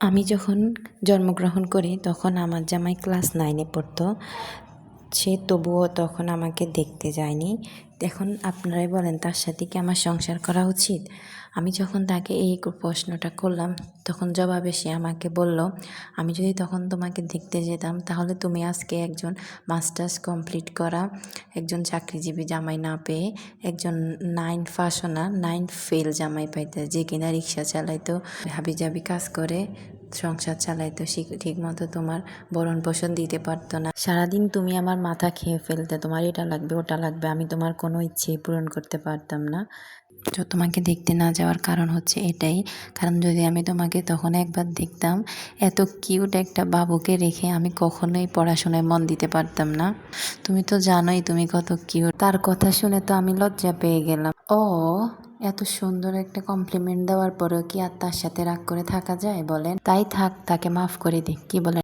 আমি যখন জন্মগ্রহণ করি তখন আমার জামাই ক্লাস 9-এ পড়তো। সে তবুও তখন আমাকে দেখতে যায়নি। এখন আপনারাই বলেন তার সাথে কি আমার সংসার করা উচিত? আমি যখন তাকে এই প্রশ্নটা করলাম তখন জবাবে সে আমাকে বলল, আমি যদি তখন তোমাকে দেখতে যেতাম তাহলে তুমি আজকে একজন মাস্টার্স কমপ্লিট করা একজন চাকরিজীবী জামাই না পেয়ে একজন 9 পাসও না 9 ফেল জামাই পাইতে, যে কিনা রিক্সা চালাইতো, হাবিজাবি কাজ করে সংসার চালাইতো, সে ঠিক মতো তোমার ভরণ পোষণ দিতে পারতো না। সারাদিন তুমি আমার মাথা খেয়ে ফেলতে, তোমার এটা লাগবে ওটা লাগবে, আমি তোমার কোনো ইচ্ছেই পূরণ করতে পারতাম না। তো তোমাকে দেখতে না যাওয়ার কারণ হচ্ছে এটাই, কারণ যদি আমি তোমাকে তখন একবার দেখতাম, এত কিউট একটা বাবুকে রেখে আমি কখনোই পড়াশোনায় মন দিতে পারতাম না। তুমি তো জানোই তুমি কত কিউট। তার কথা শুনে তো আমি লজ্জা পেয়ে গেলাম। ও এত সুন্দর একটা কমপ্লিমেন্ট দেওয়ার পরেও কি আর তার সাথে রাগ করে থাকা যায় বলেন? তাই থাক, তাকে মাফ করে দিই, কি বলেন?